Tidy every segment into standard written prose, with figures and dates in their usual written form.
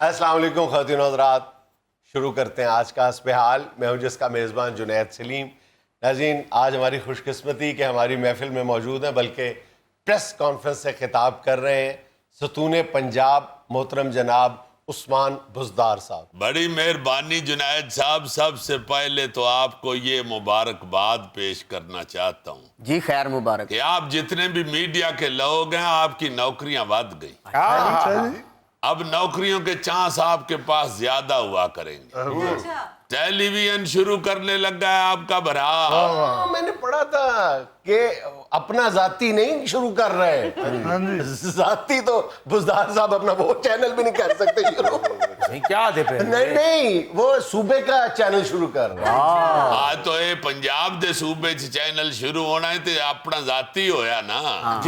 السلام علیکم خواتین و حضرات، شروع کرتے ہیں آج کا حسب حال۔ میں ہوں جس کا میزبان جنید سلیم۔ ناظرین، آج ہماری خوش قسمتی کہ ہماری محفل میں موجود ہیں، بلکہ پریس کانفرنس سے خطاب کر رہے ہیں ستون پنجاب محترم جناب عثمان بزدار صاحب۔ بڑی مہربانی جنید صاحب، سب سے پہلے تو آپ کو یہ مبارکباد پیش کرنا چاہتا ہوں جی خیر مبارک کہ آپ جتنے بھی میڈیا کے لوگ ہیں، آپ کی نوکریاں ود گئی۔ اب نوکریوں کے چانس آپ کے پاس زیادہ ہوا کریں گے۔ ٹیلی ویژن شروع کرنے لگ گیا آپ کا بھرا۔ میں نے پڑھا تھا کہ اپنا ذاتی نہیں شروع کر رہے، ذاتی تو بزدار صاحب اپنا وہ چینل بھی نہیں کر سکتے شروع۔ کیا دے پہ نہیں، وہ صوبے کا چینل شروع کر رہے ہیں۔ آج تو یہ پنجاب دے صوبے چینل شروع ہونا ہے تو اپنا ذاتی ہویا نا۔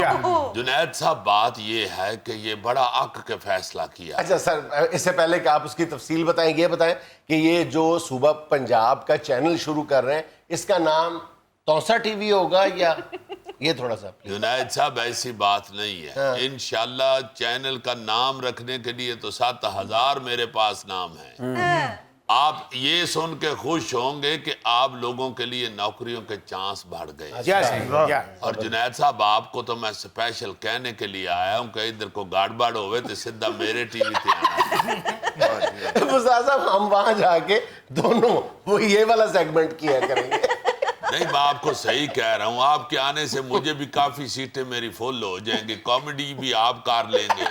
جنید صاحب، بات یہ ہے کہ یہ بڑا عق کے فیصلہ کیا۔ اچھا سر، اس سے پہلے کہ آپ اس کی تفصیل بتائیں، یہ بتائیں کہ یہ جو صوبہ پنجاب کا چینل شروع کر رہے ہیں، اس کا نام توسا ٹی وی ہوگا یا یہ تھوڑا سا؟ جنید صاحب، ایسی بات نہیں ہے۔ انشاءاللہ چینل کا نام رکھنے کے لیے تو 7,000 میرے پاس نام ہیں۔ آپ یہ سن کے خوش ہوں گے کہ آپ لوگوں کے لیے نوکریوں کے چانس بڑھ گئے۔ اور جنید صاحب، آپ کو تو میں سپیشل کہنے کے لیے آیا ہوں کہ ادھر کو گاڑباڑ ہوئے تو سدھا میرے ٹی وی تے آنا۔ بزدار صاحب، ہم وہاں جا کے دونوں وہ یہ والا سیگمنٹ کیا کریں گے۔ نہیں، میں آپ کو صحیح کہہ رہا ہوں، آپ کے آنے سے مجھے بھی کافی سیٹیں میری فل ہو جائیں گی، کامیڈی بھی آپ کر لیں گے،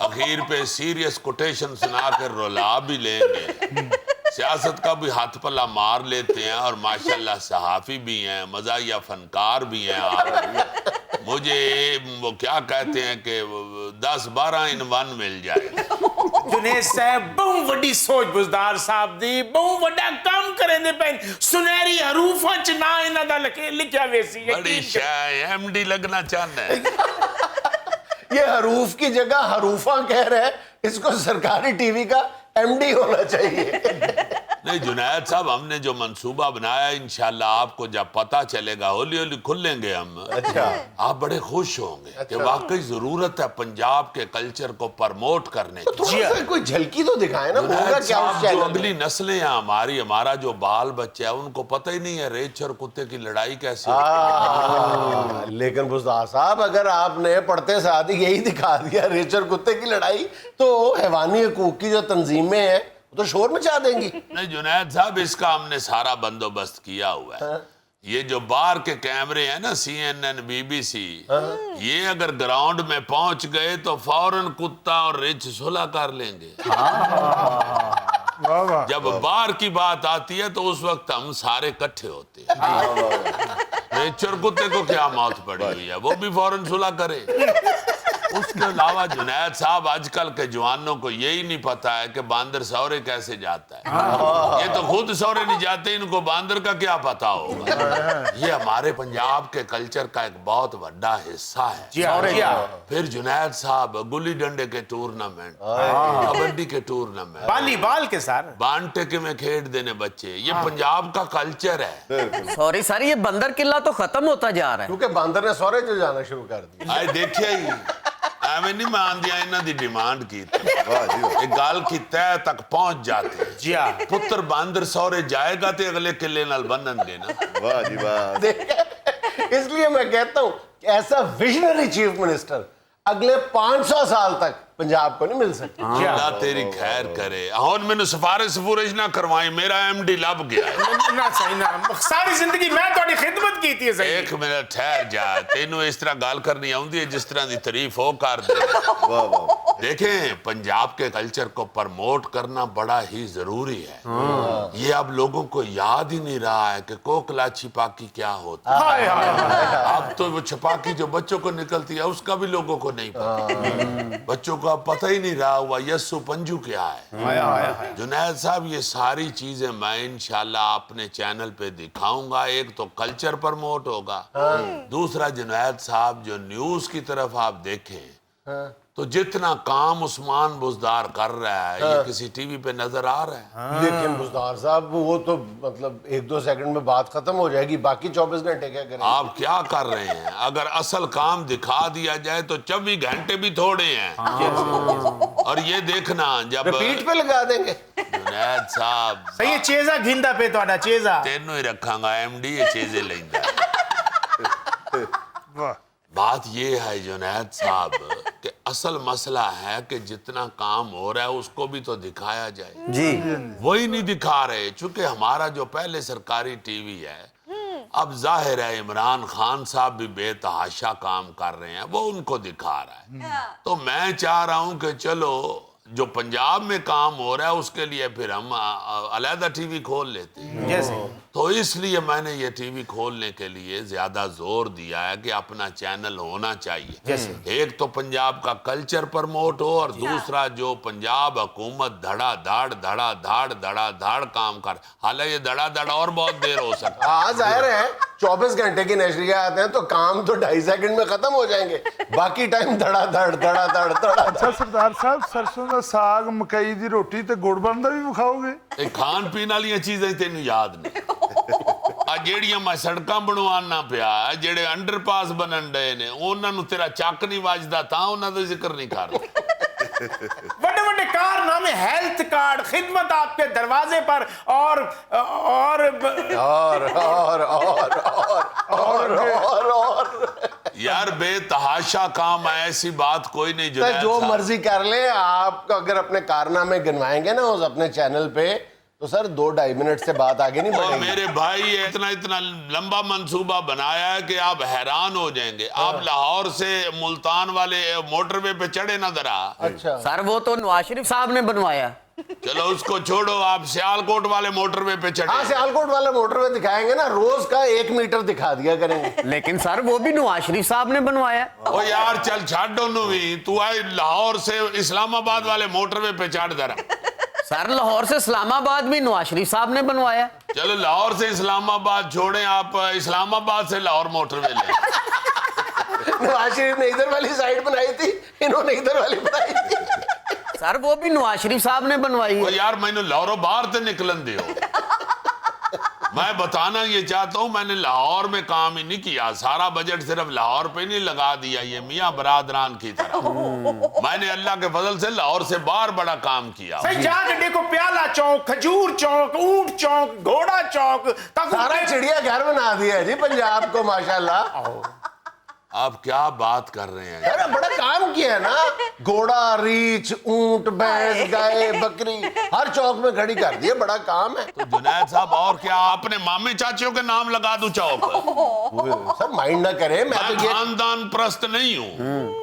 اخیر پہ سیریس کوٹیشن سنا کر رولا بھی لیں گے، سیاست کا بھی ہاتھ پلہ مار لیتے ہیں، اور ماشاءاللہ صحافی بھی ہیں، مزاحیہ فنکار بھی ہیں آپ۔ مجھے وہ کیا کہتے ہیں کہ 10-12 in 1 مل جائے۔ جنید صاحب، بہت وڈی سوچ بزدار صاحب دی، بہت وڈا کام کریں دے پہن سنہری حروفاں چنا انہاں دا لکھیا ویسی۔ بڑی شاہ ایم ڈی لگنا چاہنا ہے۔ یہ حروف کی جگہ حروفاں کہہ رہے ہیں، اس کو سرکاری ٹی وی کا ایم ڈی ہونا چاہیے۔ نہیں جنید صاحب، ہم نے جو منصوبہ بنایا، انشاءاللہ آپ کو جب پتہ چلے گا، ہولی ہولی کھلیں گے ہم، آپ بڑے خوش ہوں گے کہ واقعی ضرورت ہے پنجاب کے کلچر کو پرموٹ کرنے کی۔ تھوڑا سا کوئی جھلکی تو دکھائیں نا، ہوگا کیا اس جو چینل؟ اگلی نسلیں ہیں ہمارا جو بال بچہ ہے، ان کو پتہ ہی نہیں ہے ریچھ اور کتے کی لڑائی کیسے ہوتی ہے۔ لیکن بزدار صاحب، اگر آپ نے پڑھتے ساتھ ہی یہی دکھا دیا ریچھ اور کتے کی لڑائی، تو حیوانی حقوق کی جو تنظیمیں ہیں وہ تو شور مچا دیں گی۔ نہیں جنید صاحب، اس کا ہم نے سارا بندوبست کیا ہوا ہے۔ یہ جو باہر کے کیمرے ہیں نا، CNN BBC، یہ اگر گراؤنڈ میں پہنچ گئے تو فوراً کتا اور ریچھ صلح کر لیں گے۔ جب باہر کی بات آتی ہے تو اس وقت ہم سارے کٹھے ہوتے ہیں۔ ریچھ اور کتے کو کیا موت پڑی ہوئی ہے، وہ بھی فوراً صلح کرے۔ اس کے علاوہ جنید صاحب، آج کل کے جوانوں کو یہی نہیں پتا ہے کہ باندر سورے کیسے جاتا ہے۔ یہ تو خود سورے نہیں جاتے، ان کو باندر کا کیا پتا ہوگا۔ یہ ہمارے پنجاب کے کلچر کا ایک بہت بڑا حصہ ہے۔ پھر جنید صاحب، گلی ڈنڈے کے ٹورنامنٹ، کبڈی کے ٹورنامنٹ، والی بال کے سار بانٹے کے میں کھیل دینے بچے، یہ پنجاب کا کلچر ہے۔ سوری سر، یہ بندر قلعہ تو ختم ہوتا جا رہا ہے، کیونکہ باندر نے سورے جو جانا شروع کر دیا۔ آئے دیکھے ہی ایویں نہیں مان دیا، انہاں دی ڈیمانڈ کی ایک گال کی تہ تک پہنچ جاتے ہیں۔ پتر باندر سورے جائے گا تے اگلے قلعے نال بنن گے نا۔ اس لیے میں کہتا ہوں کہ ایسا ویژنری چیف منسٹر اگلے 500 سال تک پنجاب کو نہیں مل سکتا۔ اللہ تیری خیر کرے۔ ہون میں نے سفارش نہ کروائیں، میرا ایم ڈی لب گیا ہے۔ ساری زندگی میں تھوڑی خدمت کی تھی۔ ایک منٹ ٹھہر جا، تینوں اس طرح گال کرنی آؤں دی جس طرح دی تعریف ہو کر دے۔ دیکھیں، پنجاب کے کلچر کو پرموٹ کرنا بڑا ہی ضروری ہے۔ یہ اب لوگوں کو یاد ہی نہیں رہا ہے کہ کوکلا چھپاکی کیا ہوتا ہے۔ اب تو وہ چھپاکی جو بچوں کو نکلتی ہے اس کا بھی لوگوں کو نہیں پتا، بچوں کو اب پتہ ہی نہیں رہا ہوا یسو پنجو کیا ہے۔ جنید صاحب، یہ ساری چیزیں میں انشاءاللہ اپنے چینل پہ دکھاؤں گا۔ ایک تو کلچر پرموٹ ہوگا، دوسرا جنید صاحب جو نیوز کی طرف آپ دیکھیں تو جتنا کام عثمان بزدار کر رہا ہے یہ کسی ٹی وی پہ نظر آ رہا ہے؟ لیکن بزدار صاحب وہ تو مطلب 1-2 سیکنڈ میں بات ختم ہو جائے گی, باقی 24 گھنٹے کیا کریں؟ آپ کیا کر رہے ہیں؟ اگر اصل کام دکھا دیا جائے تو 24 گھنٹے بھی تھوڑے ہیں. اور یہ دیکھنا جب ریپیٹ پہ لگا دیں گے. جنید صاحب صحیح چیزا گھندا پہ تہاڈا چیزا تینوں ہی رکھاں گا ایم ڈی یہ چیزیں لیندا. واہ بات یہ ہے جنید صاحب کہ اصل مسئلہ ہے کہ جتنا کام ہو رہا ہے اس کو بھی تو دکھایا جائے. جی وہی نہیں دکھا رہے, چونکہ ہمارا جو پہلے سرکاری ٹی وی ہے اب ظاہر ہے عمران خان صاحب بھی بے تحاشا کام کر رہے ہیں, وہ ان کو دکھا رہا ہے. تو میں چاہ رہا ہوں کہ چلو جو پنجاب میں کام ہو رہا ہے اس کے لیے پھر ہم علیحدہ ٹی وی کھول لیتے ہیں. جیسے تو اس لیے میں نے یہ ٹی وی کھولنے کے لیے زیادہ زور دیا ہے کہ اپنا چینل ہونا چاہیے. ایک تو پنجاب کا کلچر پرموٹ ہو, اور دوسرا جو پنجاب حکومت دھڑا دھاڑ کام کر. حالانکہ یہ دھڑا دھڑ اور بہت دیر ہو سکتا ہے. ہاں ظاہر ہے 24 گھنٹے کی نشریات ہیں تو کام تو 2.5 سیکنڈ میں ختم ہو جائیں گے, باقی ٹائم دھڑا دھڑ. اچھا سردار صاحب سرسوں دا ساگ مکئی دی روٹی تے گڑ بندا بھی وکھاؤ گے؟ یہ کھان پین والی چیزیں تینوں یاد نہیں. جیڑیاں میں سڑکاں بنوانا پیا, جیڑے انڈر پاس بنن ڈے نے انہاں نوں تیرا چک نہیں وجدا تھا انہاں دا ذکر نہیں کر رہا. بڑے بڑے کارنامے, ہیلتھ کارڈ, خدمت آپ کے دروازے پر, اور یار بے تحاشا کام ہے, ایسی بات کوئی نہیں. جو مرضی کر لیں آپ, اگر اپنے کارنامے گنوائیں گے نا اپنے چینل پہ تو سر 2-2.5 منٹ سے بات آگے نہیں بڑھے گی. میرے بھائی اتنا لمبا منصوبہ بنایا ہے کہ آپ حیران ہو جائیں گے. آپ لاہور سے ملتان والے موٹر وے پہ چڑھے نہ ذرا. اچھا سر وہ تو نواز شریف صاحب نے بنوایا. چلو اس کو چھوڑو, آپ سیالکوٹ والے موٹر وے پہ چڑھے. ہاں سیالکوٹ والے موٹر وے دکھائیں گے نا, روز کا 1 میٹر دکھا دیا کریں گے. لیکن سر وہ بھی نواز شریف صاحب نے بنوایا. او یار چل چھاڑ دونوں بھی, تو آئے لاہور سے اسلام آباد والے موٹر وے پہ چڑھ ذرا. سر لاہور سے اسلام آباد بھی نواز شریف صاحب نے بنوایا. چلو لاہور سے اسلام آباد چھوڑیں, آپ اسلام آباد سے لاہور موٹر وے لیں. نواز شریف نے ادھر والی سائیڈ بنائی تھی, انہوں نے ادھر والی بنائی تھی. سر وہ بھی نواز شریف صاحب نے بنوائی او ہے. یار میں نے لاہوروں باہر تے نکلن دے ہو. میں بتانا یہ چاہتا ہوں میں نے لاہور میں کام ہی نہیں کیا, سارا بجٹ صرف لاہور پہ نہیں لگا دیا یہ میاں برادران کی طرح. میں نے اللہ کے فضل سے لاہور سے باہر بڑا کام کیا. صحیح جا کے دیکھو, پیالہ چوک, کھجور چوک, اونٹ چوک, گھوڑا چوک, سارا چڑیا گھر بنا دیا ہے جی پنجاب کو ماشاءاللہ. آپ کیا بات کر رہے ہیں؟ ارے بڑا کام کیا ہے نا, گھوڑا, ریچھ, اونٹ, بھینس, گائے, بکری ہر چوک میں کھڑی کر دی ہے, بڑا کام ہے. تو جنید صاحب اور کیا اپنے مامے چاچیوں کے نام لگا دوں چوک؟ سر مائنڈ نہ کرے, میں تو میں یہ خاندان پرست نہیں ہوں.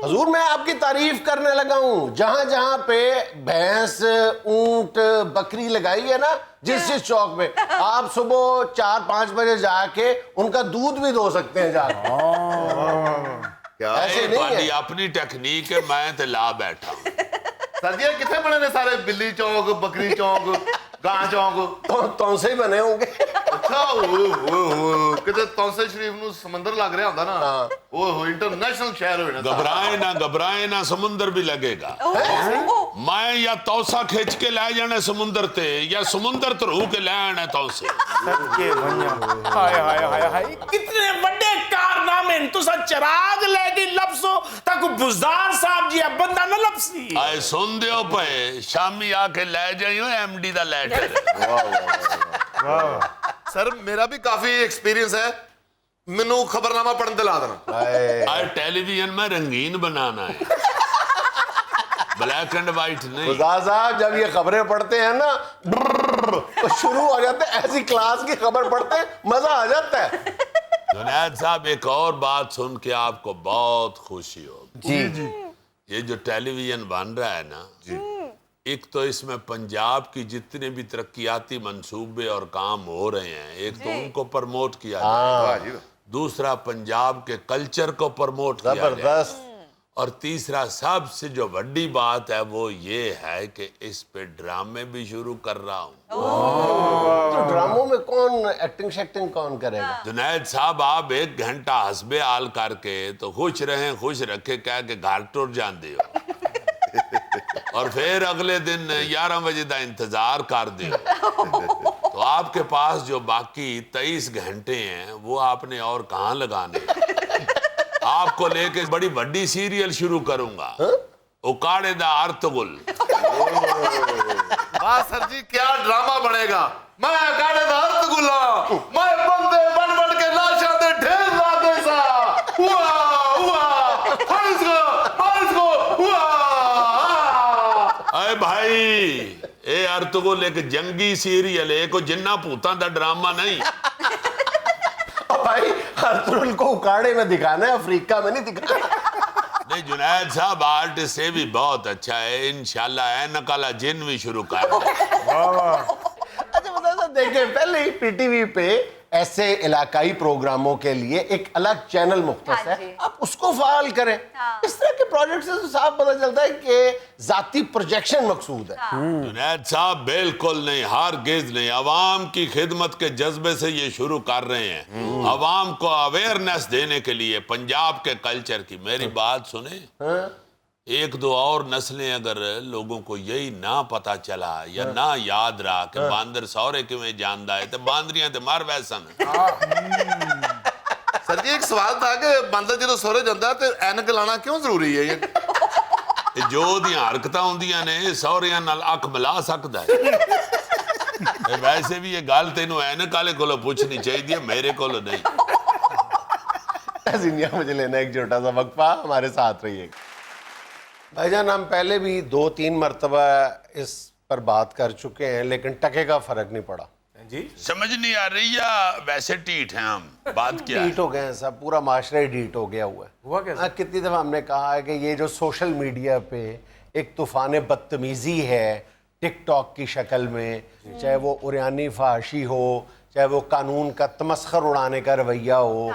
حضور میں آپ کی تعریف کرنے لگا ہوں. جہاں جہاں پہ بھینس, اونٹ, بکری لگائی ہے نا جس چوک پہ, آپ صبح 4-5 بجے جا کے ان کا دودھ بھی دو سکتے ہیں جا کے. ایسے نہیں ہے. اپنی ٹیکنیک ہے, میں تے لا بیٹھا ہوں. سردیاں کتنے بنے نے سارے, بلی چوک, بکری چوک, گاں چوک, تو سے ہی بنے ہوں گے. اچھا کتے تونسے شریف نو سمندر لگ رہا ہوتا نا, وہ انٹرنیشنل شہر ہوئے گھبرائیں نہ سمندر بھی لگے گا. میں یا توسا کھچ کے لے جانے سمندر تے, یا سمندر ترو کے لے آنے توسے. ہائے ہائے ہائے ہائے, کتنے بڑے کارنامے. تسا چراغ لے گی لفظوں تک بزدار صاحب جی بندہ نہ لفظی. آئے سن دیو پہ شامی آ کے لے جائیو ایم ڈی دا لیٹر. سر میرا بھی کافی ایکسپیرینس ہے, منو خبرنامہ پڑھن دلا دینا. آئے ٹیلی ویژن میں رنگین بنانا ہے, بلیک اینڈ وائٹ نہیں. خدا صاحب جب یہ خبریں پڑھتے ہیں نا تو شروع ہو جاتے ہیں, ایسی کلاس کی خبر پڑھتے ہیں مزہ آ جاتا ہے. جنید صاحب ایک اور بات سن کے آپ کو بہت خوشی ہوگی. جی یہ جو ٹیلی ویژن بن رہا ہے نا, ایک تو اس میں پنجاب کی جتنے بھی ترقیاتی منصوبے اور کام ہو رہے ہیں, ایک تو ان کو پرموٹ کیا جائے, دوسرا پنجاب کے کلچر کو پرموٹ کیا جائے, زبردست. اور تیسرا سب سے جو بڑی بات ہے وہ یہ ہے کہ اس پہ ڈرامے بھی شروع کر رہا ہوں. تو ڈراموں میں کون ایکٹنگ شیکٹنگ کون کرے گا؟ جنید صاحب آپ 1 گھنٹہ حسب حال کر کے تو خوش رہیں خوش رکھے کہہ کہ گھر ٹر جاندے ہو. اور پھر اگلے دن 11 بجے دا انتظار کر دے تو آپ کے پاس جو باقی 23 گھنٹے ہیں وہ آپ نے اور کہاں لگانے؟ آپ کو لے کے بڑی بڑی سیریل شروع کروں گا، اکاڑے دا ارطغرل۔ واہ سر جی کیا ڈرامہ بنے گا، میں اکاڑے دا ارطغرل ہوں، میں بندے بن بن کے لاشاں دے ڈھیر لا دے سا، ہوا ہوا ہنس کو ہوا۔ اے بھائی اے ارطغرل ایک جنگی سیریل ہے، کوئی جنہ پوتاں دا ڈرامہ نہیں۔ بھائی ارطغرل کو اکاڑے میں دکھانا ہے، افریقہ میں نہیں دکھانا۔ نہیں جنید صاحب آرٹسٹ سے بھی بہت اچھا ہے، انشاءاللہ اینک والا جن بھی شروع کر دیں۔ اچھا بتا صاحب دیکھیں، پہلے ہی پی ٹی وی پہ ایسے علاقائی پروگراموں کے لیے ایک الگ چینل مختص ہے، آپ اس کو فعال کریں۔ اس طرح کے پروجیکٹ سے تو صاف پتہ چلتا ہے کہ ذاتی پروجیکشن مقصود ہے۔ جنید صاحب بالکل نہیں، ہرگز نہیں، عوام کی خدمت کے جذبے سے یہ شروع کر رہے ہیں، عوام کو اویئرنیس دینے کے لیے پنجاب کے کلچر کی۔ میری بات سنیں، ایک دو اور نسلیں اگر لوگوں کو یہی نہ پتا چلا یا نہ یاد رہا کہ باندر سورے کیویں جاندا ہے تو باندریاں تے مر ویسن۔ سر جی ایک سوال تھا کہ باندر جدوں سورے جاندا تے اینک لانا کیوں ضروری ہے؟ یہ جو دیاں حرکتاں ہوندیاں نے سوریاں نال اکھ ملا سکدا ہے۔ ویسے بھی یہ گل تینوں اینک والے کولوں پوچھنی چاہیے، میرے کولوں نہیں۔ زندگی مجھے لینا ایک چھوٹا سا وقفہ، ہمارے ساتھ رہیے گا۔ بھائی جان ہم پہلے بھی 2-3 مرتبہ اس پر بات کر چکے ہیں لیکن ٹکے کا فرق نہیں پڑا۔ جی سمجھ نہیں آ رہی یا ویسے ٹیٹ ہیں ہم؟ بات کیا ہے؟ ڈیٹ ہو گئے ہیں سب، پورا معاشرہ ہی ڈیٹ ہو گیا ہوا ہے۔ ہوا کیسے؟ کتنی دفعہ ہم نے کہا ہے کہ یہ جو سوشل میڈیا پہ ایک طوفان بدتمیزی ہے ٹک ٹاک کی شکل میں، چاہے وہ عریانی فحاشی ہو، چاہے وہ قانون کا تمسخر اڑانے کا رویہ ہو،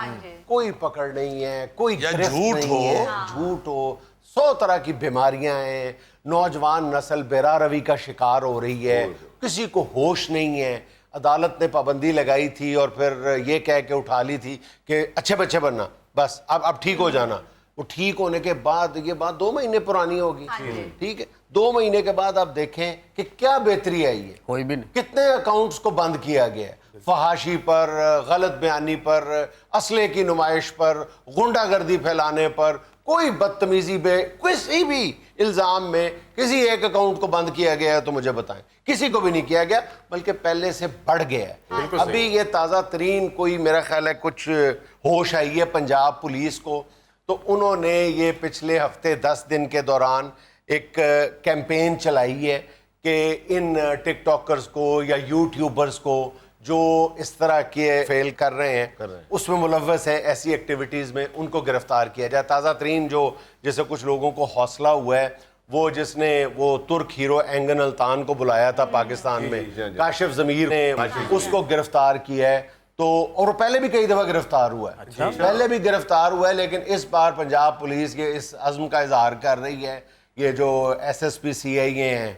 کوئی پکڑ نہیں ہے، کوئی یا گرفت جھوٹ نہیں ہو۔ ہے، جھوٹ ہو، 100 طرح کی بیماریاں ہیں، نوجوان نسل بیراہ روی کا شکار ہو رہی ہے، کسی کو ہوش نہیں ہے۔ عدالت نے پابندی لگائی تھی اور پھر یہ کہہ کے اٹھا لی تھی کہ اچھے بچے بننا، بس اب ٹھیک ہو جانا۔ وہ ٹھیک ہونے کے بعد یہ بات 2 مہینے پرانی ہوگی، ٹھیک ہے، 2 مہینے کے بعد آپ دیکھیں کہ کیا بہتری آئی ہے۔ کوئی بھی نہیں۔ کتنے اکاؤنٹس کو بند کیا گیا ہے، فحاشی پر، غلط بیانی پر، اسلحے کی نمائش پر، غنڈہ گردی پھیلانے پر، کوئی بدتمیزی بے کسی بھی الزام میں کسی ایک اکاؤنٹ کو بند کیا گیا ہے تو مجھے بتائیں۔ کسی کو بھی نہیں کیا گیا، بلکہ پہلے سے بڑھ گیا ہے۔ ابھی یہ تازہ ترین کوئی میرا خیال ہے کچھ ہوش آئی ہے پنجاب پولیس کو، تو انہوں نے یہ پچھلے ہفتے 10 دن کے دوران ایک کیمپین چلائی ہے کہ ان ٹک ٹاکرز کو یا یوٹیوبرز کو جو اس طرح کے فیل کر رہے ہیں اس میں ملوث ہے ایسی ایکٹیویٹیز میں، ان کو گرفتار کیا جائے۔ تازہ ترین جو جیسے کچھ لوگوں کو حوصلہ ہوا ہے، وہ جس نے وہ ترک ہیرو اینگن الطان کو بلایا تھا پاکستان میں، کاشف ضمیر نے اس کو گرفتار کیا ہے، تو اور وہ پہلے بھی کئی دفعہ گرفتار ہوا ہے، پہلے بھی گرفتار ہوا ہے، لیکن اس بار پنجاب پولیس یہ اس عزم کا اظہار کر رہی ہے۔ یہ جو ایس پی سی آئی اے ہیں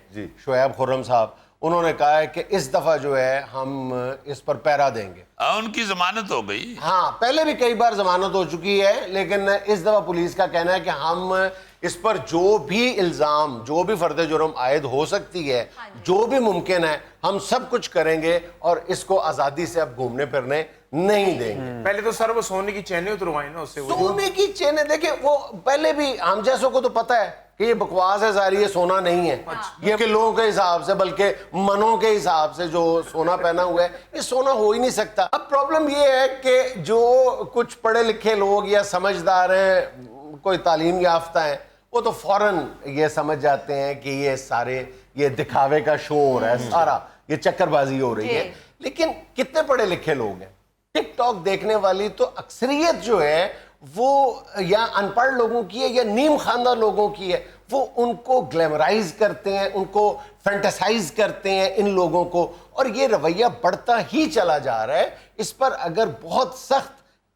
شعیب خرم صاحب، انہوں نے کہا ہے کہ اس دفعہ جو ہے ہم اس پر پیرا دیں گے۔ ان کی ضمانت ہو گئی؟ ہاں پہلے بھی کئی بار ضمانت ہو چکی ہے، لیکن اس دفعہ پولیس کا کہنا ہے کہ ہم اس پر جو بھی الزام، جو بھی فرد جرم عائد ہو سکتی ہے، جو بھی ممکن ہے، ہم سب کچھ کریں گے اور اس کو آزادی سے اب گھومنے پھرنے نہیں دیں گے۔ پہلے تو سر وہ سونے کی چینیں اتروائیں نا اس سے، سونے کی چینیں دیکھیں، وہ پہلے بھی ہم جیسوں کو تو پتہ ہے کہ یہ بکواس ہے، ظاہر یہ سونا نہیں ہے، یہ کلوں کے حساب سے بلکہ منوں کے حساب سے جو سونا پہنا ہوا ہے یہ سونا ہو ہی نہیں سکتا۔ اب پرابلم یہ ہے کہ جو کچھ پڑھے لکھے لوگ یا سمجھدار ہیں، کوئی تعلیم یافتہ ہیں، وہ تو فوراً یہ سمجھ جاتے ہیں کہ یہ سارے یہ دکھاوے کا شو ہو رہا ہے، سارا یہ چکر بازی ہو رہی ہے۔ لیکن کتنے پڑھے لکھے لوگ ہیں؟ ٹک ٹاک دیکھنے والی تو اکثریت جو ہے وہ یا ان پڑھ لوگوں کی ہے یا نیم خواندہ لوگوں کی ہے، وہ ان کو گلیمرائز کرتے ہیں، ان کو فینٹیسائز کرتے ہیں ان لوگوں کو، اور یہ رویہ بڑھتا ہی چلا جا رہا ہے۔ اس پر اگر بہت سخت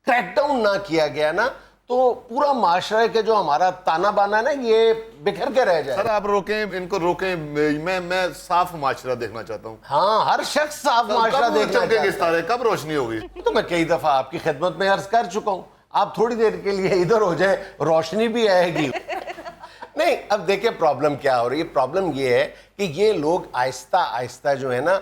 کریک ڈاؤن نہ کیا گیا نا تو پورا معاشرے کے جو ہمارا تانا بانا ہے نا یہ بکھر کے رہ جائے۔ سر آپ روکیں ان کو، روکیں، میں صاف معاشرہ دیکھنا چاہتا ہوں۔ ہاں ہر شخص صاف معاشرہ دیکھنا چمکیں گے چاہتا ہے۔ ستارے، کب روشنی ہوگی؟ تو میں کئی دفعہ آپ کی خدمت میں عرض کر چکا ہوں، آپ تھوڑی دیر کے لیے ادھر ہو جائے، روشنی بھی آئے گی۔ نہیں اب دیکھیں پرابلم کیا ہو رہی ہے. پرابلم یہ ہے کہ یہ لوگ آہستہ آہستہ جو ہے نا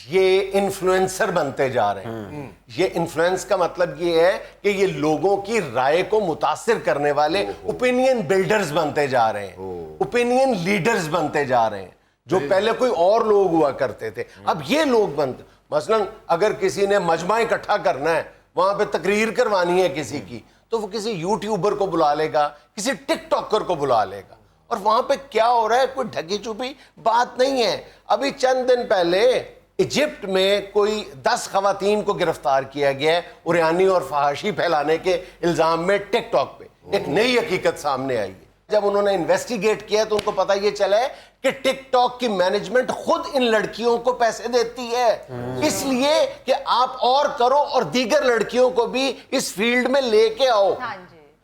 یہ انفلوئنسر بنتے جا رہے ہیں. یہ انفلوئنس کا مطلب یہ ہے کہ یہ لوگوں کی رائے کو متاثر کرنے والے اوپینین بلڈرز بنتے جا رہے ہیں, اوپینین لیڈرز بنتے جا رہے ہیں, جو پہلے کوئی اور لوگ ہوا کرتے تھے اب یہ لوگ بنتے. مثلا اگر کسی نے مجمع اکٹھا کرنا ہے, وہاں پہ تقریر کروانی ہے کسی کی, تو وہ کسی یوٹیوبر کو بلا لے گا, کسی ٹک ٹاکر کو بلا لے گا, اور وہاں پہ کیا ہو رہا ہے کوئی ڈھکی چھپی بات نہیں ہے. ابھی چند دن پہلے ایجپٹ میں کوئی 10 خواتین کو گرفتار کیا گیا ہے عریانی اور فحاشی پھیلانے کے الزام میں ٹک ٹاک پہ. ایک نئی حقیقت سامنے آئی ہے. جب انہوں نے انویسٹیگیٹ کیا تو ان کو پتہ یہ چلا ہے کہ ٹک ٹاک کی مینجمنٹ خود ان لڑکیوں کو پیسے دیتی ہے, اس لیے کہ آپ اور کرو اور دیگر لڑکیوں کو بھی اس فیلڈ میں لے کے آؤ.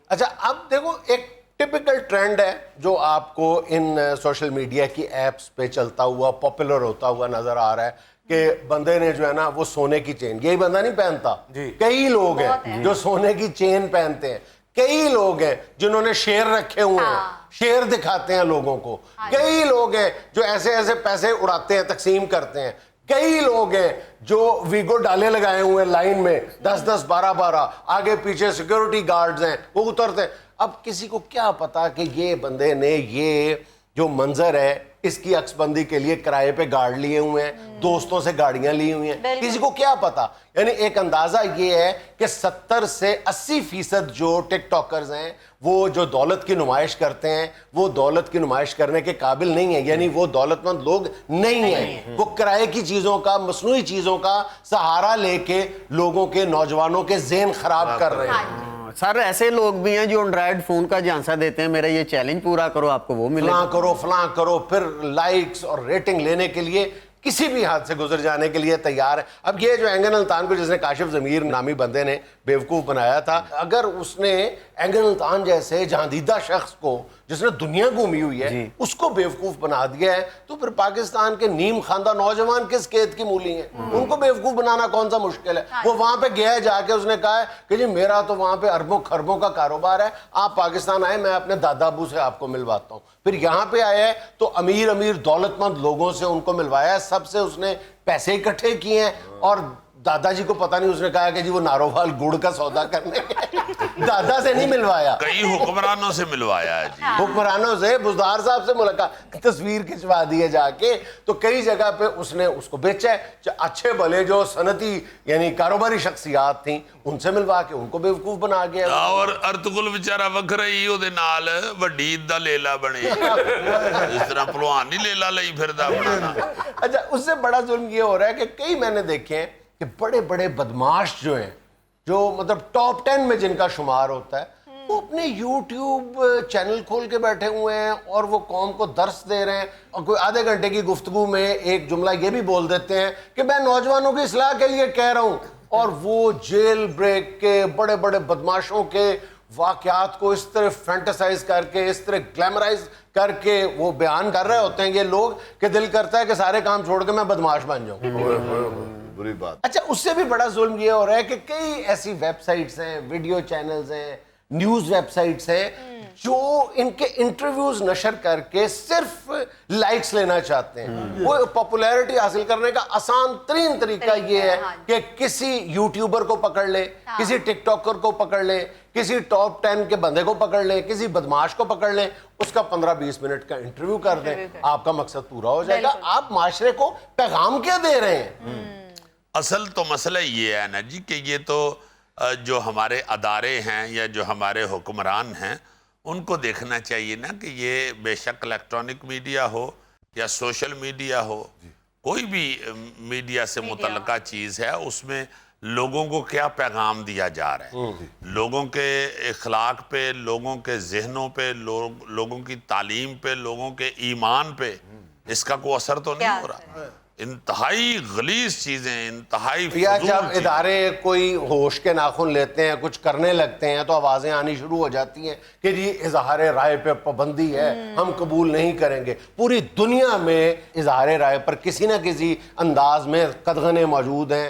اچھا اب دیکھو ایک ٹپیکل ٹرینڈ ہے جو آپ کو ان سوشل میڈیا کی ایپس پہ چلتا ہوا پاپولر ہوتا ہوا نظر آ رہا ہے کہ بندے نے جو ہے نا وہ سونے کی چین, یہی بندہ نہیں پہنتا, کئی لوگ ہیں جو سونے کی چین پہنتے ہیں, کئی لوگ ہیں جنہوں نے شیر رکھے ہوئے ہیں, شیر دکھاتے ہیں لوگوں کو, کئی لوگ ہیں جو ایسے ایسے پیسے اڑاتے ہیں تقسیم کرتے ہیں, کئی لوگ ہیں جو ویگو ڈالے لگائے ہوئے ہیں لائن میں 10-10 12-12, آگے پیچھے سیکیورٹی گارڈز ہیں وہ اترتے ہیں. اب کسی کو کیا پتا کہ یہ بندے نے یہ جو منظر ہے اس کی عکس بندی کے لیے کرائے پہ گارڈ لیے ہوئے ہیں, دوستوں سے گاڑیاں لی ہوئی ہیں, کسی کو کیا پتا. یعنی ایک اندازہ یہ ہے کہ 70 سے 80% جو ٹک ٹاکرز ہیں وہ جو دولت کی نمائش کرتے ہیں وہ دولت کی نمائش کرنے کے قابل نہیں ہیں, یعنی وہ دولت مند لوگ نہیں ہیں, وہ کرائے کی چیزوں کا مصنوعی چیزوں کا سہارا لے کے لوگوں کے نوجوانوں کے ذہن خراب کر رہے ہیں. سر ایسے لوگ بھی ہیں جو اینڈرائڈ فون کا جھانسا دیتے ہیں, میرا یہ چیلنج پورا کرو آپ کو وہ ملے, فلاں کرو, پھر لائکس اور ریٹنگ لینے کے لیے کسی بھی حد سے گزر جانے کے لیے تیار ہے. اب یہ جو اینگن الطان کو جس نے کاشف ضمیر نامی بندے نے بیوقوف بنایا تھا, اگر اس نے اینگن الطان جیسے جہاندیدہ شخص کو جس نے دنیا گھومی ہوئی ہے اس کو بیوقوف بنا دیا ہے, تو پھر پاکستان کے نیم خواندہ نوجوان کس قید کی مولی ہیں, ان کو بیوقوف بنانا کون سا مشکل ہے. وہ وہاں پہ گیا ہے, جا کے اس نے کہا ہے کہ جی میرا تو وہاں پہ اربوں خربوں کا کاروبار ہے, آپ پاکستان آئے میں اپنے دادا ابو سے آپ کو ملواتا ہوں. پھر یہاں پہ آیا ہے تو امیر دولت مند لوگوں سے ان کو ملوایا ہے, سب سے اس نے پیسے اکٹھے کیے ہیں, اور دادا جی کو پتہ نہیں اس نے کہا کہ جی وہ نارووال گڑ کا سودا کرنے دادا سے نہیں ملوایا, کئی حکمرانوں سے ملوایا ہے جی, حکمرانوں سے, بزدار صاحب سے ملاقات, تصویر کھنچوا دی ہے جا کے. تو کئی جگہ پہ اس نے اس کو بیچا ہے, اچھے بھلے جو صنعتی یعنی کاروباری شخصیات تھیں ان سے ملوا کے ان کو بیوقوف بنا گیا. اور ارتگل بیچارہ وکھرا ہی ਉਹਦੇ ਨਾਲ ਵੱਡੀ ਦਾ ਲੇਲਾ ਬਣੇ, ਇਸ ਤਰ੍ਹਾਂ ਭਲਵਾਨ ਨਹੀਂ ਲੇਲਾ ਲਈ ਫਿਰਦਾ ਬਣਾਣਾ. اچھا اس سے بڑا ظلم یہ ہو رہا ہے کہ کئی میں نے دیکھے ہیں کہ بڑے بڑے بدماش جو ہیں, جو مطلب ٹاپ 10 میں جن کا شمار ہوتا ہے, وہ اپنے یوٹیوب چینل کھول کے بیٹھے ہوئے ہیں اور وہ قوم کو درس دے رہے ہیں, اور کوئی آدھے گھنٹے کی گفتگو میں ایک جملہ یہ بھی بول دیتے ہیں کہ میں نوجوانوں کی اصلاح کے لیے کہہ رہا ہوں, اور وہ جیل بریک کے بڑے بڑے بدماشوں کے واقعات کو اس طرح فینٹسائز کر کے, اس طرح گلیمرائز کر کے وہ بیان کر رہے ہوتے ہیں یہ لوگ کہ دل کرتا ہے کہ سارے کام چھوڑ کے میں بدماش بن جاؤں. بری بات. اچھا اس سے بھی بڑا ظلم یہ ہو رہا ہے کہ کئی ایسی ویب سائٹس ہیں, ویڈیو چینلز ہیں, نیوز ویب سائٹس ہیں جو ان کے انٹرویوز نشر کر کے صرف لائکس لینا چاہتے ہیں. وہ پاپولیرٹی حاصل کرنے کا آسان ترین طریقہ یہ ہے کہ کسی یوٹیوبر کو پکڑ لے, کسی ٹک ٹاکر کو پکڑ لے, کسی ٹاپ 10 کے بندے کو پکڑ لیں, کسی بدماش کو پکڑ لیں, اس کا 15-20 منٹ کا انٹرویو کر دیں, آپ کا مقصد پورا ہو جائے گا. آپ معاشرے کو پیغام کیا دے رہے ہیں؟ اصل تو مسئلہ یہ ہے نا جی کہ یہ تو جو ہمارے ادارے ہیں یا جو ہمارے حکمران ہیں ان کو دیکھنا چاہیے نا کہ یہ بے شک الیکٹرانک میڈیا ہو یا سوشل میڈیا ہو, کوئی بھی میڈیا سے متعلقہ چیز ہے, اس میں لوگوں کو کیا پیغام دیا جا رہا ہے, لوگوں کے اخلاق پہ, لوگوں کے ذہنوں پہ, لوگوں کی تعلیم پہ, لوگوں کے ایمان پہ اس کا کوئی اثر تو نہیں ہو رہا. انتہائی غلیظ چیزیں, انتہائی یا فضول جب چیزیں. ادارے کوئی ہوش کے ناخن لیتے ہیں, کچھ کرنے لگتے ہیں, تو آوازیں آنی شروع ہو جاتی ہیں کہ جی اظہار رائے پہ پابندی ہے, ہم قبول نہیں کریں گے. پوری دنیا میں اظہار رائے پر کسی نہ کسی انداز میں قدغنیں موجود ہیں,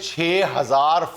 6000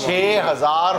6000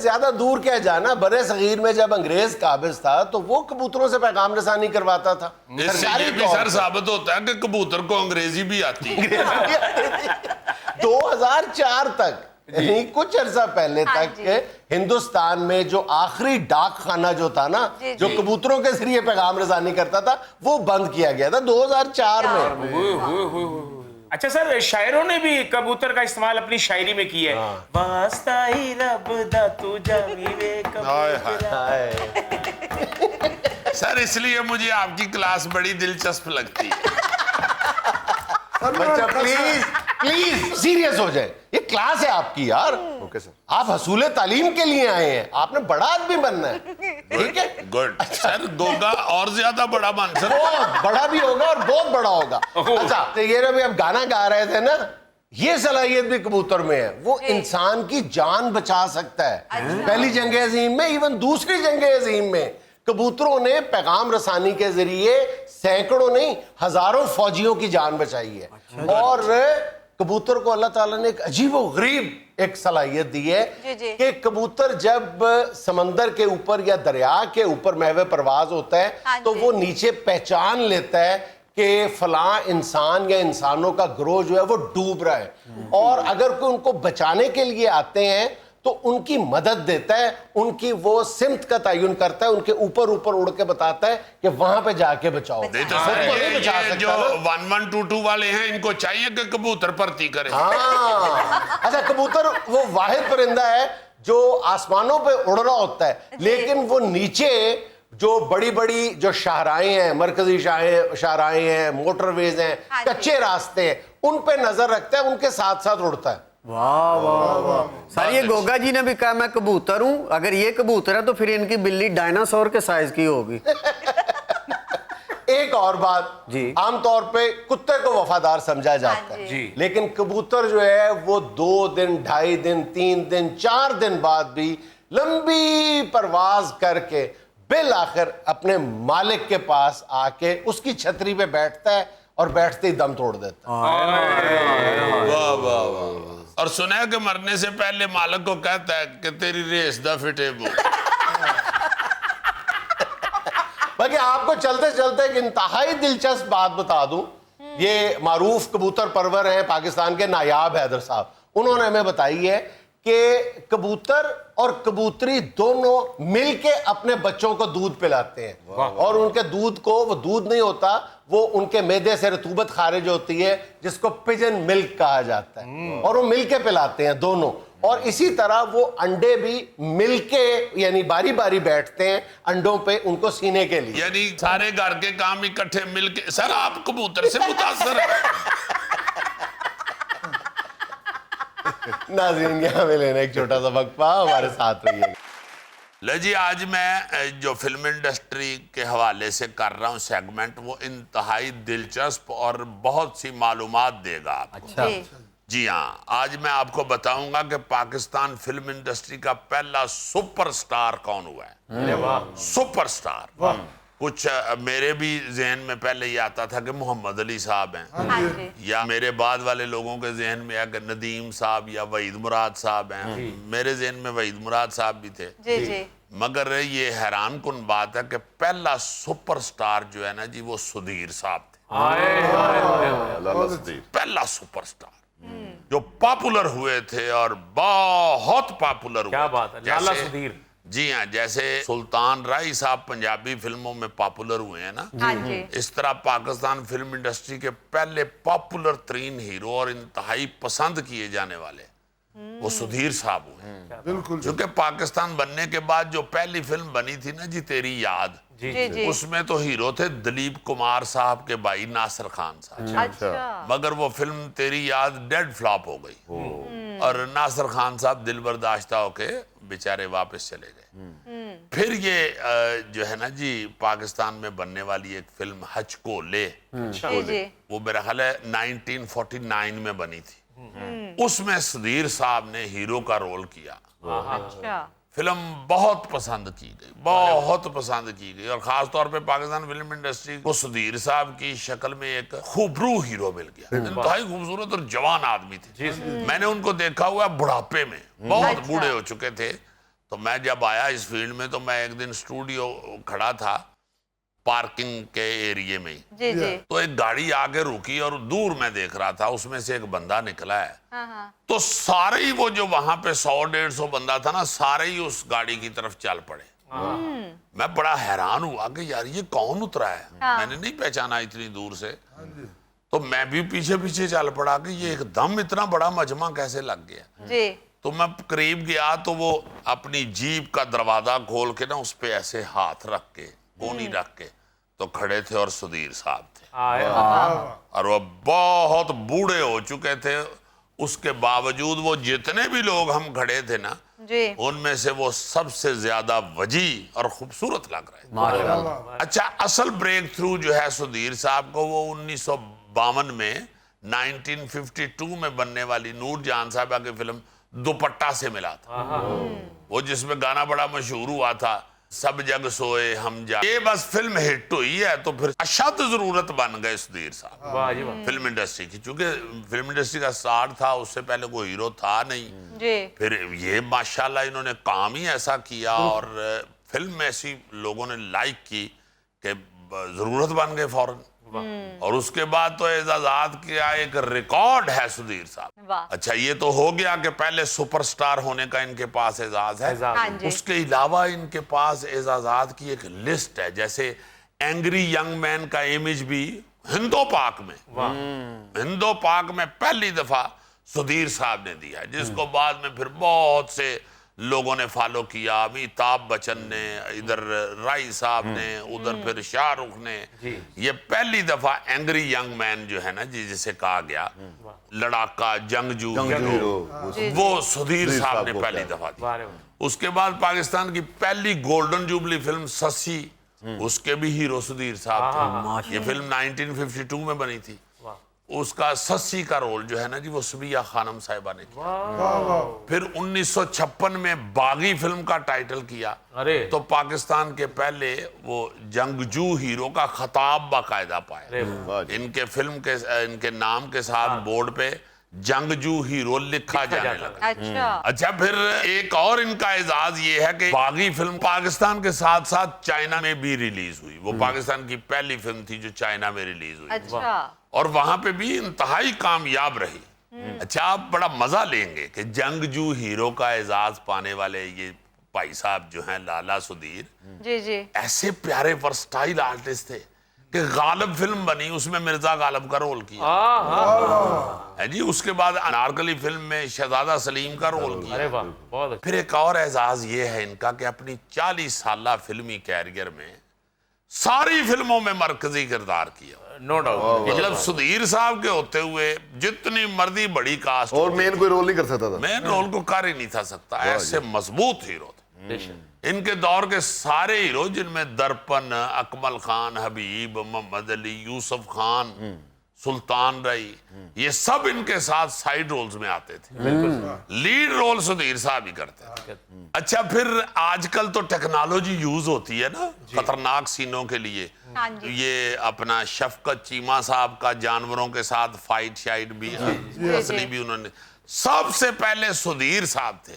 زیادہ دور کیا جانا, برے صغیر میں جب انگریز قابض تھا تو وہ کبوتروں سے پیغام رسانی کرواتا تھا. اس سے یہ بھی سر ثابت ہوتا ہے کہ کبوتر کو انگریزی بھی آتی ہے. 2004 تک یعنی کچھ عرصہ پہلے تک ہندوستان میں جو آخری ڈاک خانہ جو تھا نا, جو کبوتروں کے ذریعے پیغام رسانی کرتا تھا, وہ بند کیا گیا تھا 2004 میں. اچھا سر, شاعروں نے بھی کبوتر کا استعمال اپنی شاعری میں کیا ہے. واسطہ ہی رب دا تو جاوی وے کبوتر. سر اس لیے مجھے آپ کی کلاس بڑی دلچسپ لگتی ہے. بچہ پلیز سیریس ہو جائے, یہ کلاس ہے آپ کی یار. آپ حصول تعلیم کے لیے آئے ہیں, آپ نے بڑا آدمی بننا ہے. ٹھیک ہے, گڈ سر, گوگا اور زیادہ بڑا بن سر, بہت بڑا بھی ہوگا اور بہت بڑا ہوگا. اچھا تو یہ ابھی آپ گانا گا رہے تھے نا, یہ صلاحیت بھی کبوتر میں ہے. وہ انسان کی جان بچا سکتا ہے. پہلی جنگ عظیم میں, ایون دوسری جنگ عظیم میں کبوتروں نے پیغام رسانی کے ذریعے سینکڑوں نہیں ہزاروں فوجیوں کی جان بچائی ہے. اور کبوتر کو اللہ تعالیٰ نے ایک عجیب و غریب ایک صلاحیت دی ہے کہ کبوتر جب سمندر کے اوپر یا دریا کے اوپر محو پرواز ہوتا ہے تو وہ نیچے پہچان لیتا ہے کہ فلاں انسان یا انسانوں کا گروہ جو ہے وہ ڈوب رہا ہے, اور اگر کوئی ان کو بچانے کے لیے آتے ہیں تو ان کی مدد دیتا ہے, ان کی وہ سمت کا تعین کرتا ہے, ان کے اوپر اڑ کے بتاتا ہے کہ وہاں پہ جا کے بچاؤ. یہ جو 1122 والے ہیں ان کو چاہیے کہ کبوتر بھرتی کرے. اچھا, کبوتر وہ واحد پرندہ ہے جو آسمانوں پہ اڑ رہا ہوتا ہے, لیکن وہ نیچے جو بڑی بڑی جو شاہراہیں ہیں, مرکزی شاہراہیں ہیں, موٹر ویز ہیں, کچے راستے ہیں, ان پہ نظر رکھتا ہے, ان کے ساتھ ساتھ اڑتا ہے. واہ واہ واہ. سر یہ گوگا جی نے بھی کہا میں کبوتر ہوں, اگر یہ کبوتر ہے تو پھر ان کی بلی ڈائناسور کے سائز کی ہوگی. ایک اور بات, عام طور پہ کتے کو وفادار سمجھا جاتا ہے, لیکن کبوتر جو ہے وہ 2 دن 2.5 دن 3 دن 4 دن بعد بھی لمبی پرواز کر کے بالآخر اپنے مالک کے پاس آ کے اس کی چھتری پہ بیٹھتا ہے اور بیٹھتے ہی دم توڑ دیتا ہے. واہ واہ واہ. اور سنا ہے کہ مرنے سے پہلے مالک کو کہتا ہے کہ تیری ریس دا فٹے بو. باقی آپ کو چلتے چلتے ایک انتہائی دلچسپ بات بتا دوں. یہ معروف کبوتر پرور ہیں پاکستان کے نایاب حیدر صاحب, انہوں نے ہمیں بتائی ہے کہ کبوتر اور کبوتری دونوں مل کے اپنے بچوں کو دودھ پلاتے ہیں, اور ان کے دودھ کو, وہ دودھ نہیں ہوتا, وہ ان کے معدے سے رطوبت خارج ہوتی ہے جس کو پجن ملک کہا جاتا ہے, اور وہ مل کے پلاتے ہیں دونوں. اور اسی طرح وہ انڈے بھی مل کے یعنی باری باری بیٹھتے ہیں انڈوں پہ ان کو سینے کے لیے. یعنی سارے گھر کے کام اکٹھے مل کے. سر آپ کبوتر سے متاثر ہیں. ناظرین یہاں میں لینا ایک چھوٹا سا وقفہ, ہمارے ساتھ رہیے گا. جی آج میں جو فلم انڈسٹری کے حوالے سے کر رہا ہوں سیگمنٹ, وہ انتہائی دلچسپ اور بہت سی معلومات دے گا آپ کو. جی ہاں, آج میں آپ کو بتاؤں گا کہ پاکستان فلم انڈسٹری کا پہلا سپر سٹار کون ہوا ہے. Super star. کچھ میرے بھی ذہن میں پہلے یہ آتا تھا کہ محمد علی صاحب ہیں, یا میرے بعد والے لوگوں کے ذہن میں کہ ندیم صاحب یا وحید مراد صاحب ہیں. میرے ذہن میں وحید مراد صاحب بھی تھے. مگر یہ حیران کن بات ہے کہ پہلا سپر سٹار جو ہے نا جی, وہ سدھیر صاحب تھے. پہلا سپر سٹار جو پاپولر ہوئے تھے اور بہت پاپولر ہوئے. کیا بات ہے, لالا سدھیر. جی ہاں, جیسے سلطان رائی صاحب پنجابی فلموں میں پاپولر ہوئے ہیں نا, اس طرح پاکستان فلم انڈسٹری کے پہلے پاپولر ترین ہیرو اور انتہائی پسند کیے جانے والے وہ سدھیر صاحب ہوئے. بالکل. کیونکہ پاکستان بننے کے بعد جو پہلی فلم بنی تھی نا جی تیری یاد, اس میں تو ہیرو تھے دلیپ کمار صاحب کے بھائی ناصر خان صاحب. مگر وہ فلم تیری یاد ڈیڈ فلاپ ہو گئی اور ناصر خان صاحب دل برداشتہ ہو کے بیچارے واپس چلے گئے. پھر یہ جو ہے نا جی پاکستان میں بننے والی ایک فلم ہچ کو لے, وہ میرا خیال ہے 1949 میں بنی تھی. اس میں سدھیر صاحب نے ہیرو کا رول کیا. فلم بہت پسند کی گئی, بہت پسند کی گئی, اور خاص طور پہ پاکستان فلم انڈسٹری کو سدھیر صاحب کی شکل میں ایک خوبرو ہیرو مل گیا. انتہائی خوبصورت اور جوان آدمی تھے. میں نے ان کو دیکھا ہوا بڑھاپے میں, بہت بوڑھے ہو چکے تھے, تو میں جب آیا اس فیلڈ میں تو میں ایک دن اسٹوڈیو کھڑا تھا پارکنگ کے ایریے میں ہی. جی جی. تو ایک گاڑی آگے رکی اور دور میں دیکھ رہا تھا, اس میں سے ایک بندہ نکلا ہے. تو سارے ہی وہ جو وہاں پہ 100-150 بندہ تھا نا, سارے ہی اس گاڑی کی طرف چل پڑے. میں بڑا حیران ہوا کہ یار یہ کون اترا ہے, میں نے نہیں پہچانا اتنی دور سے. تو میں بھی پیچھے پیچھے چل پڑا کہ یہ ایک دم اتنا بڑا مجمع کیسے لگ گیا. جی. تو میں قریب گیا تو وہ اپنی جیپ کا دروازہ کھول کے نا اس پہ ایسے ہاتھ رکھ کے, کونی رکھ کے تو کھڑے تھے, اور سدھیر صاحب تھے, اور وہ بہت بوڑھے ہو چکے تھے. اس کے باوجود وہ جتنے بھی لوگ ہم کھڑے تھے نا, جی. ان میں سے وہ سب سے زیادہ وجیح اور خوبصورت لگ رہے. اچھا, اصل بریک تھرو جو ہے سدھیر صاحب کو وہ 1952 میں 1952 میں بننے والی نور جہاں صاحبہ کی فلم دوپٹہ سے ملا تھا. وہ جس میں گانا بڑا مشہور ہوا تھا, سب جگ سوئے ہم جا. یہ بس فلم ہٹ ہوئی ہے تو پھر اشد ضرورت بن گئے سدھیر صاحب فلم انڈسٹری کی, چونکہ فلم انڈسٹری کا سٹارٹ تھا, اس سے پہلے کوئی ہیرو تھا نہیں. جی. پھر یہ ماشاءاللہ انہوں نے کام ہی ایسا کیا اور فلم ایسی لوگوں نے لائک کی کہ ضرورت بن گئے فوراً. اور اس کے بعد تو اعزازات کیا ایک ریکارڈ ہے سدھیر صاحب. اچھا, یہ تو ہو گیا کہ پہلے سپر سٹار ہونے کا ان کے پاس اعزاز ہے. اس کے علاوہ ان کے پاس اعزازات کی ایک لسٹ ہے, جیسے اینگری ینگ مین کا امیج بھی ہندو پاک میں پہلی دفعہ سدھیر صاحب نے دیا ہے, جس کو بعد میں پھر بہت سے لوگوں نے فالو کیا. امیتابھ بچن نے, ادھر رائی صاحب نے, ادھر پھر شاہ رخ نے. یہ پہلی دفعہ اینگری ینگ مین جو ہے نا جی, جسے کہا گیا لڑاکا جنگجو, وہ سدھیر صاحب نے پہلی دفعہ دی. اس کے بعد پاکستان کی پہلی گولڈن جوبلی فلم سسی, اس کے بھی ہیرو سدھیر صاحب تھے. یہ فلم 1952 میں بنی تھی. اس کا سسی کا رول جو ہے نا جی, وہ سبیہ خانم صاحبہ نے کیا. پھر 1956 میں باغی فلم کا ٹائٹل کیا تو پاکستان کے پہلے وہ جنگجو ہیرو کا خطاب باقاعدہ پائے. ان کے فلم کے ان کے نام کے ساتھ بورڈ پہ جنگجو ہیرو لکھا جانے لگا. اچھا, پھر ایک اور ان کا اعزاز یہ ہے کہ باغی فلم پاکستان کے ساتھ ساتھ چائنا میں بھی ریلیز ہوئی. وہ پاکستان کی پہلی فلم تھی جو چائنا میں ریلیز ہوئی, اور وہاں پہ بھی انتہائی کامیاب رہی. اچھا, آپ بڑا مزہ لیں گے کہ جنگجو ہیرو کا اعزاز پانے والے یہ بھائی صاحب جو ہیں لالا سدھیر, جی جی, ایسے پیارے ورسٹائل آرٹسٹ تھے کہ غالب فلم بنی, اس میں مرزا غالب کا رول کیا ہے جی. اس کے بعد انارکلی فلم میں شہزادہ سلیم کا رول کیا. پھر ایک اور اعزاز یہ ہے ان کا کہ اپنی 40 سالہ فلمی کیریئر میں ساری فلموں میں مرکزی کردار کیا. No doubt. مطلب سدھیر صاحب کے ہوتے ہوئے جتنی مرضی بڑی کاسٹ, اور مین کوئی رول نہیں کر سکتا تھا, مین رول کو کر ہی نہیں تھا سکتا. ایسے مضبوط ہیرو تھے. ان کے دور کے سارے ہیرو, جن میں درپن, اکمل خان, حبیب, محمد علی, یوسف خان, سلطان رائی, یہ سب ان کے ساتھ سائیڈ رولز میں آتے تھے. لیڈ رول سدھیر صاحب ہی کرتے تھے. اچھا, پھر آج کل تو ٹیکنالوجی یوز ہوتی ہے نا خطرناک سینوں کے لیے. یہ اپنا شفقت چیمہ صاحب کا جانوروں کے ساتھ فائٹ شائٹ بھی اصلی بھی انہوں نے. سب سے پہلے سدھیر صاحب تھے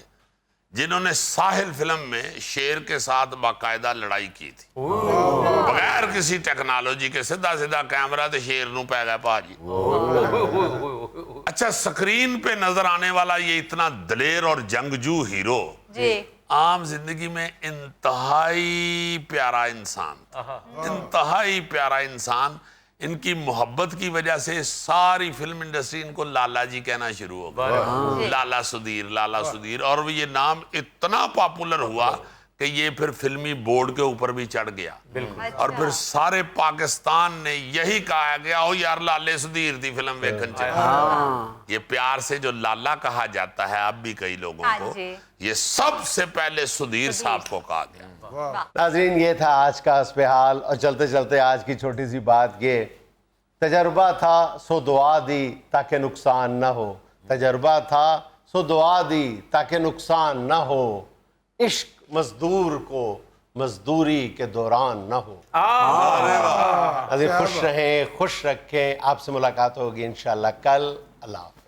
جنہوں نے ساحل فلم میں شیر کے ساتھ باقاعدہ لڑائی کی تھی, بغیر کسی ٹیکنالوجی کے. سیدھا سیدھا کیمرہ تے شیر نو پہ گیا پاجی. اچھا, سکرین پہ نظر آنے والا یہ اتنا دلیر اور جنگجو ہیرو عام زندگی میں انتہائی پیارا انسان تھا, انتہائی پیارا انسان. ان کی محبت کی وجہ سے ساری فلم انڈسٹری ان کو لالا جی کہنا شروع ہو گیا, لالا سدھیر, لالا سدھیر. اور یہ نام اتنا پاپولر ہوا کہ یہ پھر فلمی بورڈ کے اوپر بھی چڑھ گیا. اور پھر سارے پاکستان نے یہی کہا گیا, او یار لالے سدھیر دی فلم ویکھن چاہیے. یہ پیار سے جو لالا کہا جاتا ہے اب بھی کئی لوگوں کو, یہ سب سے پہلے سدھیر صاحب کو کہا گیا. ناظرین, یہ تھا آج کا حسب حال. اور چلتے چلتے آج کی چھوٹی سی بات, یہ تجربہ تھا سو دعا دی تاکہ نقصان نہ ہو. تجربہ تھا سو دعا دی تاکہ نقصان نہ ہو. عشق مزدور کو مزدوری کے دوران نہ ہو. خوش رہیں, خوش رکھیں. آپ سے ملاقات ہوگی انشاءاللہ کل. اللہ حافظ.